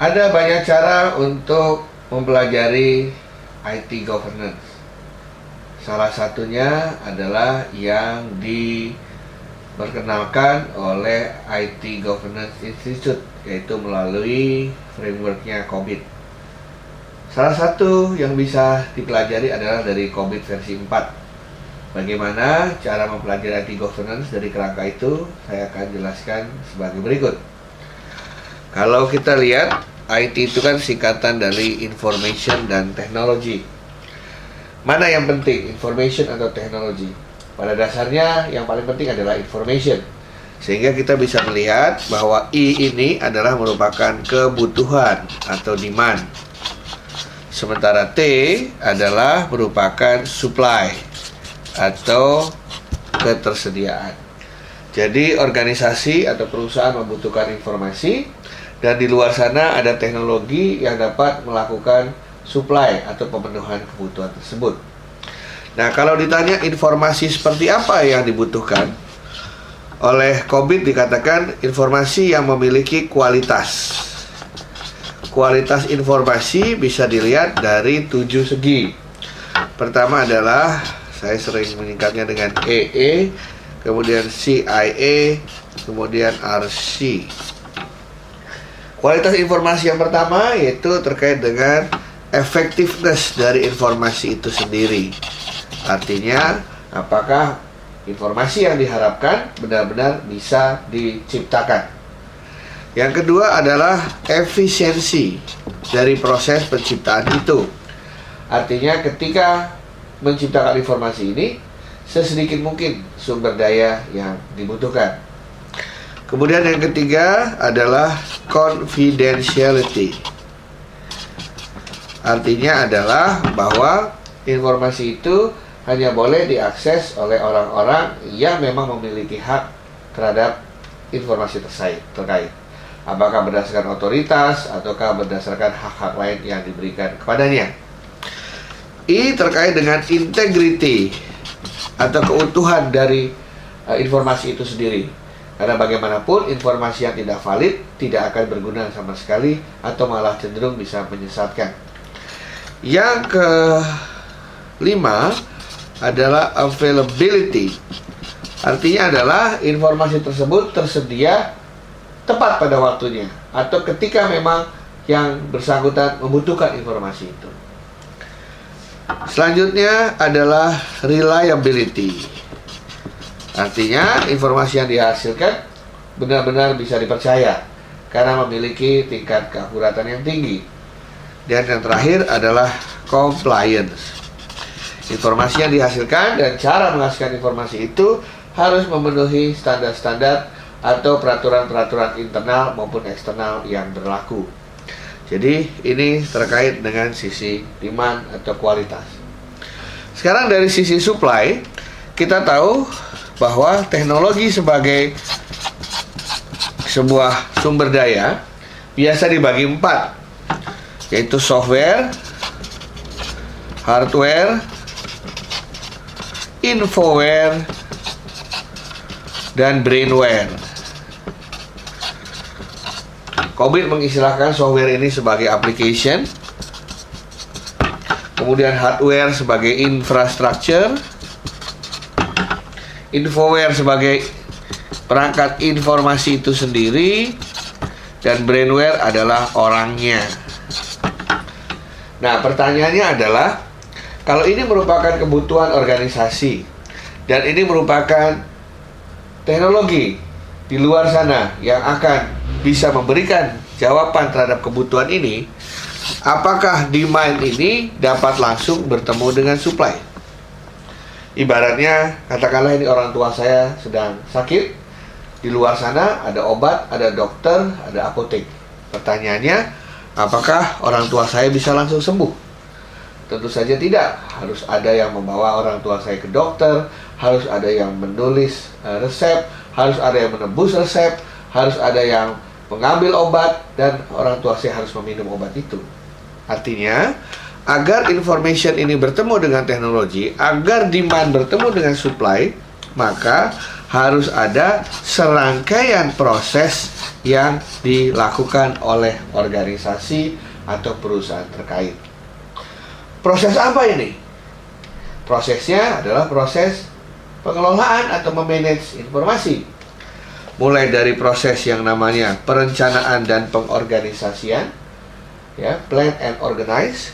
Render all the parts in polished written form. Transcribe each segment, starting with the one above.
Ada banyak cara untuk mempelajari IT governance. Salah satunya adalah yang diperkenalkan oleh IT Governance Institute, yaitu melalui frameworknya COBIT. Salah satu yang bisa dipelajari adalah dari COBIT versi 4. Bagaimana cara mempelajari IT governance dari kerangka itu, saya akan jelaskan sebagai berikut. Kalau kita lihat, IT itu kan singkatan dari Information dan Technology. Mana yang penting, Information atau Technology? Pada dasarnya yang paling penting adalah Information. Sehingga kita bisa melihat bahwa I ini adalah merupakan kebutuhan atau demand. Sementara T adalah merupakan supply atau ketersediaan. Jadi organisasi atau perusahaan membutuhkan informasi, dan di luar sana ada teknologi yang dapat melakukan supply atau pemenuhan kebutuhan tersebut. Nah, kalau ditanya informasi seperti apa yang dibutuhkan, oleh COBIT dikatakan informasi yang memiliki kualitas. Kualitas informasi bisa dilihat dari 7 segi. Pertama adalah, saya sering menyingkatnya dengan EE, kemudian CIA, kemudian RC. Kualitas informasi yang pertama yaitu terkait dengan effectiveness dari informasi itu sendiri. Artinya, apakah informasi yang diharapkan benar-benar bisa diciptakan. Yang kedua adalah efisiensi dari proses penciptaan itu. Artinya ketika menciptakan informasi ini, sesedikit mungkin sumber daya yang dibutuhkan. Kemudian yang ketiga adalah confidentiality. Artinya adalah bahwa informasi itu hanya boleh diakses oleh orang-orang yang memang memiliki hak terhadap informasi terkait. Apakah berdasarkan otoritas ataukah berdasarkan hak-hak lain yang diberikan kepadanya. I terkait dengan integrity atau keutuhan dari informasi itu sendiri. Karena bagaimanapun informasi yang tidak valid tidak akan berguna sama sekali atau malah cenderung bisa menyesatkan. Yang kelima adalah availability. Artinya adalah informasi tersebut tersedia tepat pada waktunya atau ketika memang yang bersangkutan membutuhkan informasi itu. Selanjutnya adalah reliability. Artinya informasi yang dihasilkan benar-benar bisa dipercaya karena memiliki tingkat keakuratan yang tinggi. Dan yang terakhir adalah compliance. Informasi yang dihasilkan dan cara menghasilkan informasi itu harus memenuhi standar-standar atau peraturan-peraturan internal maupun eksternal yang berlaku. Jadi ini terkait dengan sisi demand atau kualitas. Sekarang dari sisi supply, kita tahu bahwa teknologi sebagai sebuah sumber daya biasa dibagi 4, yaitu software, hardware, infoware, dan brainware. COBIT mengistilahkan software ini sebagai application, kemudian hardware sebagai infrastructure, infoware sebagai perangkat informasi itu sendiri, dan brainware adalah orangnya. Nah, pertanyaannya adalah, kalau ini merupakan kebutuhan organisasi dan ini merupakan teknologi di luar sana yang akan bisa memberikan jawaban terhadap kebutuhan ini, apakah demand ini dapat langsung bertemu dengan supply? Ibaratnya, katakanlah ini orang tua saya sedang sakit, di luar sana ada obat, ada dokter, ada apotek. Pertanyaannya, apakah orang tua saya bisa langsung sembuh? Tentu saja tidak. Harus ada yang membawa orang tua saya ke dokter, harus ada yang menulis resep, harus ada yang menebus resep, harus ada yang mengambil obat, dan orang tua saya harus meminum obat itu. Artinya, agar information ini bertemu dengan teknologi, agar demand bertemu dengan supply, maka harus ada serangkaian proses yang dilakukan oleh organisasi atau perusahaan terkait. Proses apa ini? Prosesnya adalah proses pengelolaan atau memanage informasi. Mulai dari proses yang namanya perencanaan dan pengorganisasian, ya, plan and organize.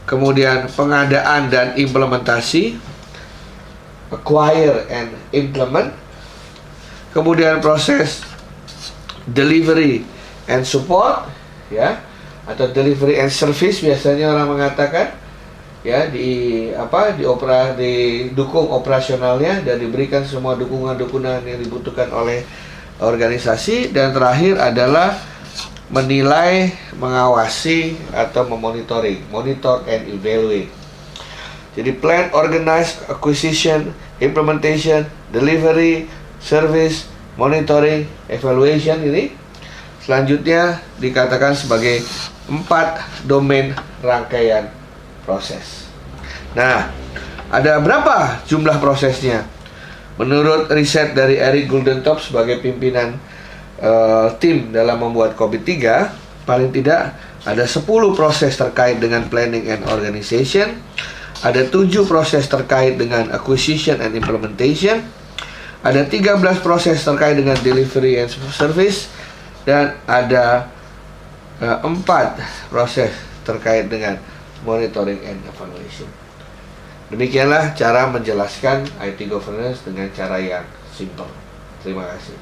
Kemudian pengadaan dan implementasi, acquire and implement. Kemudian proses delivery and support, ya, atau delivery and service biasanya orang mengatakan, ya, didukung operasionalnya dan diberikan semua dukungan-dukungan yang dibutuhkan oleh organisasi. Dan terakhir adalah menilai, mengawasi atau memonitoring, monitor and evaluate. Jadi plan, organize, acquisition, implementation, delivery, service, monitoring, evaluation ini selanjutnya dikatakan sebagai 4 domain rangkaian proses. Nah, ada berapa jumlah prosesnya? Menurut riset dari Eric Goldentop sebagai pimpinan tim dalam membuat COVID-3, paling tidak ada 10 proses terkait dengan planning and organization, ada 7 proses terkait dengan acquisition and implementation, ada 13 proses terkait dengan delivery and service, dan ada 4 proses terkait dengan monitoring and evaluation. Demikianlah cara menjelaskan IT governance dengan cara yang simple. Terima kasih.